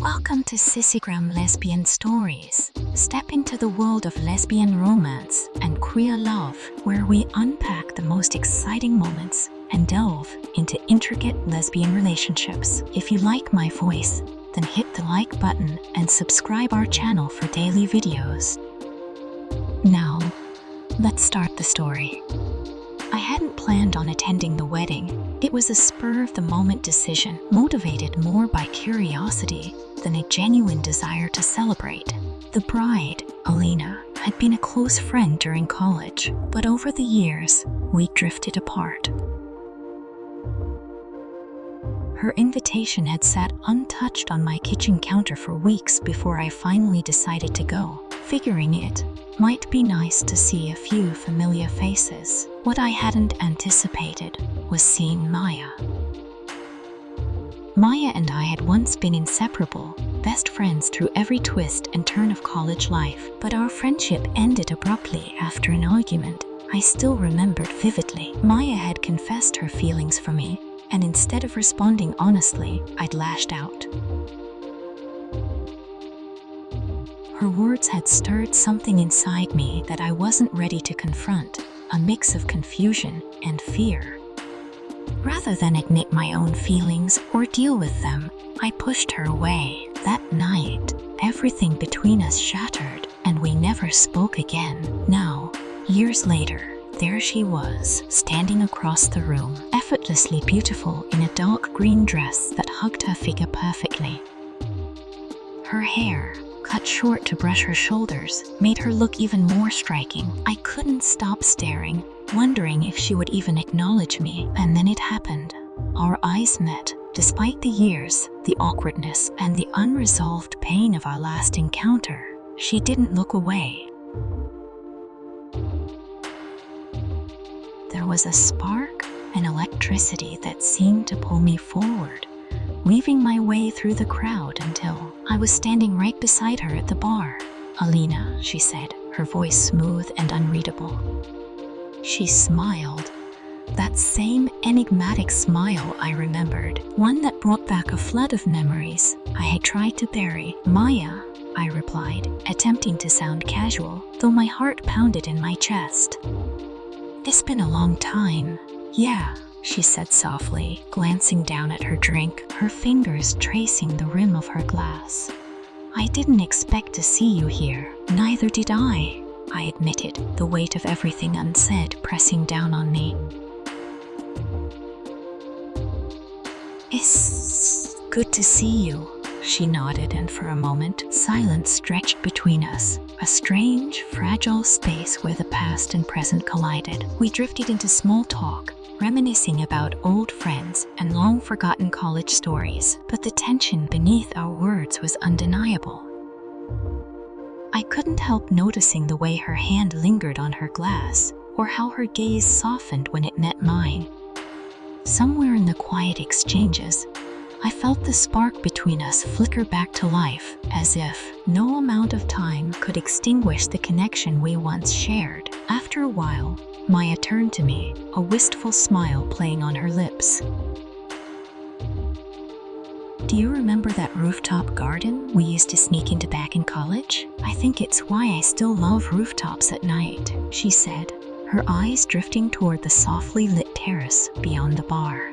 Welcome to Sissygram Lesbian Stories. Step into the world of lesbian romance and queer love, where we unpack the most exciting moments and delve into intricate lesbian relationships. If you like my voice, then hit the like button and subscribe our channel for daily videos. Now, let's start the story. I hadn't planned on attending the wedding. It was a spur-of-the-moment decision, motivated more by curiosity than a genuine desire to celebrate. The bride, Alina, had been a close friend during college, but over the years, we drifted apart. Her invitation had sat untouched on my kitchen counter for weeks before I finally decided to go, figuring it might be nice to see a few familiar faces. What I hadn't anticipated was seeing Maya. Maya and I had once been inseparable, best friends through every twist and turn of college life, but our friendship ended abruptly after an argument I still remembered vividly. Maya had confessed her feelings for me, and instead of responding honestly, I'd lashed out. Her words had stirred something inside me that I wasn't ready to confront, a mix of confusion and fear. Rather than admit my own feelings or deal with them, I pushed her away. That night, everything between us shattered, and we never spoke again. Now, years later, there she was, standing across the room, effortlessly beautiful in a dark green dress that hugged her figure perfectly. Her hair, cut short to brush her shoulders, made her look even more striking. I couldn't stop staring, wondering if she would even acknowledge me. And then it happened. Our eyes met. Despite the years, the awkwardness, and the unresolved pain of our last encounter, she didn't look away. There was a spark, an electricity that seemed to pull me forward, weaving my way through the crowd until I was standing right beside her at the bar. "Alina," she said, her voice smooth and unreadable. She smiled. That same enigmatic smile I remembered, one that brought back a flood of memories I had tried to bury. "Maya," I replied, attempting to sound casual, though my heart pounded in my chest. "It's been a long time." "Yeah," she said softly, glancing down at her drink, her fingers tracing the rim of her glass. "I didn't expect to see you here." "Neither did I admitted, the weight of everything unsaid pressing down on me. "It's good to see you," she nodded, and for a moment, silence stretched between us, a strange, fragile space where the past and present collided. We drifted into small talk, reminiscing about old friends and long-forgotten college stories, but the tension beneath our words was undeniable. I couldn't help noticing the way her hand lingered on her glass, or how her gaze softened when it met mine. Somewhere in the quiet exchanges, I felt the spark between us flicker back to life, as if no amount of time could extinguish the connection we once shared. After a while, Maya turned to me, a wistful smile playing on her lips. "Do you remember that rooftop garden we used to sneak into back in college? I think it's why I still love rooftops at night," she said, her eyes drifting toward the softly lit terrace beyond the bar.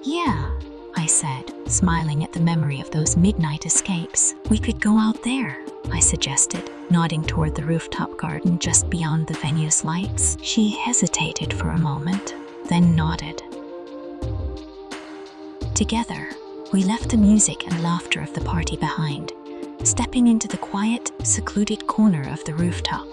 "Yeah," I said, smiling at the memory of those midnight escapes. "We could go out there," I suggested, nodding toward the rooftop garden just beyond the venue's lights. She hesitated for a moment, then nodded. Together, we left the music and laughter of the party behind, stepping into the quiet, secluded corner of the rooftop.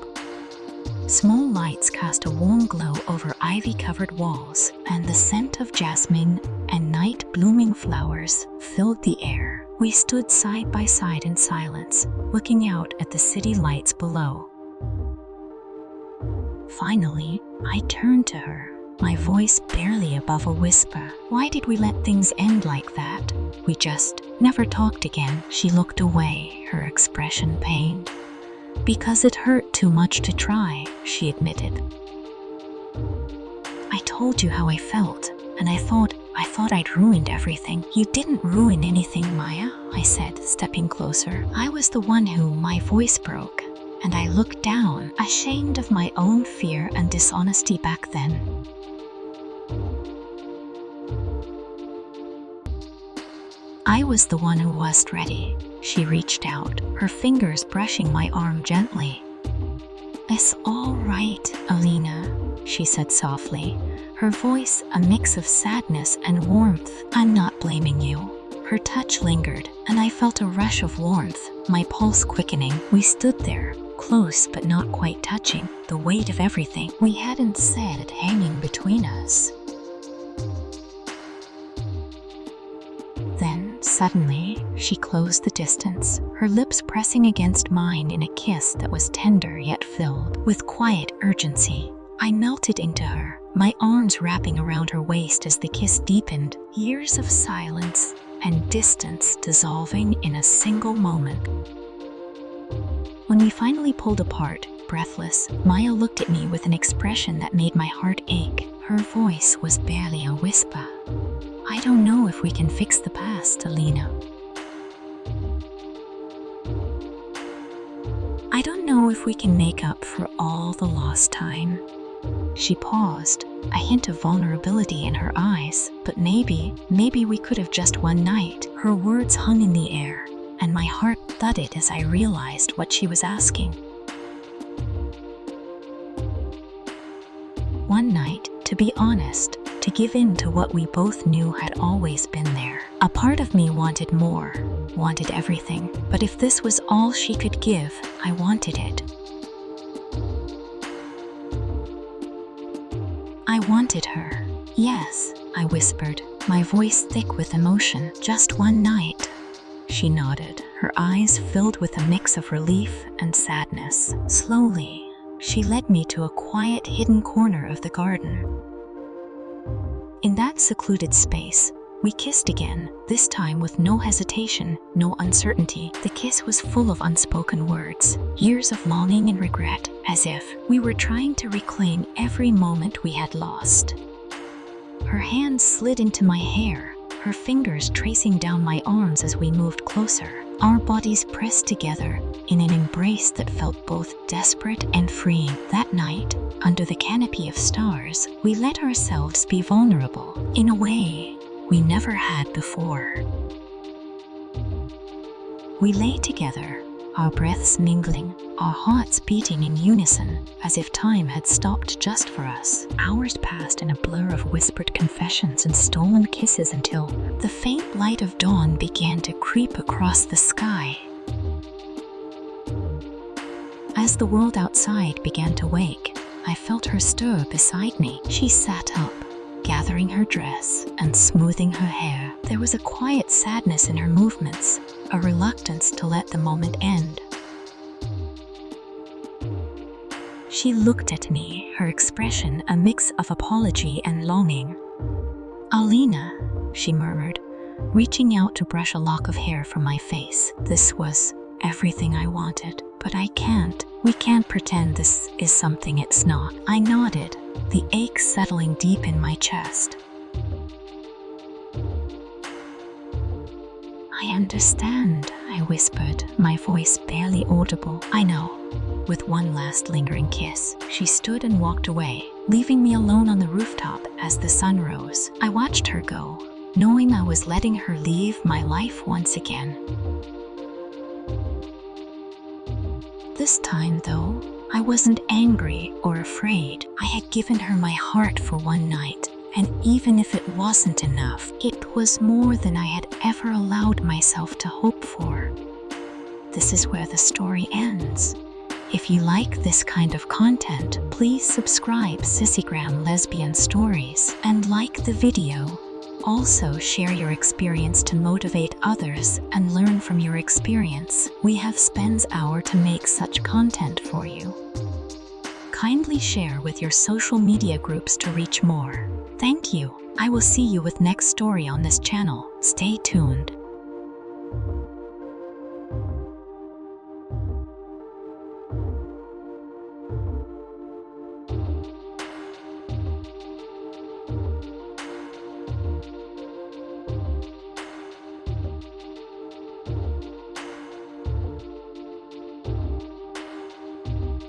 Small lights cast a warm glow over ivy-covered walls, and the scent of jasmine and night-blooming flowers filled the air. We stood side by side in silence, looking out at the city lights below. Finally, I turned to her, my voice barely above a whisper. "Why did we let things end like that? We just never talked again." She looked away, her expression pained. "Because it hurt too much to try," she admitted. "I told you how I felt, and I thought I thought I'd ruined everything. You didn't ruin anything, Maya, I said, stepping closer. I was the one who my voice broke, and I looked down, ashamed of my own fear and dishonesty back then. I was the one who wasn't ready. She reached out, her fingers brushing my arm gently. It's all right, Alina, she said softly, her voice a mix of sadness and warmth. I'm not blaming you. Her touch lingered, and I felt a rush of warmth, my pulse quickening. We stood there, close but not quite touching, the weight of everything we hadn't said hanging between us. Then, suddenly, she closed the distance, her lips pressing against mine in a kiss that was tender yet filled with quiet urgency. I melted into her, my arms wrapping around her waist as the kiss deepened, years of silence and distance dissolving in a single moment. When we finally pulled apart, breathless, Maya looked at me with an expression that made my heart ache. Her voice was barely a whisper. I don't know if we can fix the past, Alina. I don't know if we can make up for all the lost time. She paused, a hint of vulnerability in her eyes, but maybe we could have just one night. Her words hung in the air, and my heart thudded as I realized what she was asking. One night, to be honest, to give in to what we both knew had always been there. A part of me wanted more, wanted everything, but if this was all she could give, I wanted it. I wanted her. Yes, I whispered, my voice thick with emotion. Just one night. She nodded, her eyes filled with a mix of relief and sadness. Slowly, she led me to a quiet, hidden corner of the garden. In that secluded space, we kissed again, this time with no hesitation, no uncertainty. The kiss was full of unspoken words, years of longing and regret, as if we were trying to reclaim every moment we had lost. Her hands slid into my hair, her fingers tracing down my arms as we moved closer, our bodies pressed together in an embrace that felt both desperate and freeing. That night, under the canopy of stars, we let ourselves be vulnerable in a way we never had before. We lay together, our breaths mingling, our hearts beating in unison, as if time had stopped just for us. Hours passed in a blur of whispered confessions and stolen kisses until the faint light of dawn began to creep across the sky. As the world outside began to wake, I felt her stir beside me. She sat up, gathering her dress and smoothing her hair. There was a quiet sadness in her movements, a reluctance to let the moment end. She looked at me, her expression a mix of apology and longing. "Alina," she murmured, reaching out to brush a lock of hair from my face. "This was everything I wanted, but we can't pretend this is something it's not." I nodded, the ache settling deep in my chest. "I understand," I whispered, my voice barely audible. "I know." With one last lingering kiss, she stood and walked away, leaving me alone on the rooftop as the sun rose. I watched her go, knowing I was letting her leave my life once again. This time, though, I wasn't angry or afraid. I had given her my heart for one night, and even if it wasn't enough, it was more than I had ever allowed myself to hope for. This is where the story ends. If you like this kind of content, please subscribe Sissygram Lesbian Stories and like the video. Also share your experience to motivate others and learn from your experience. We have spent hours to make such content for you. Kindly share with your social media groups to reach more. Thank you. I will see you with next story on this channel. Stay tuned.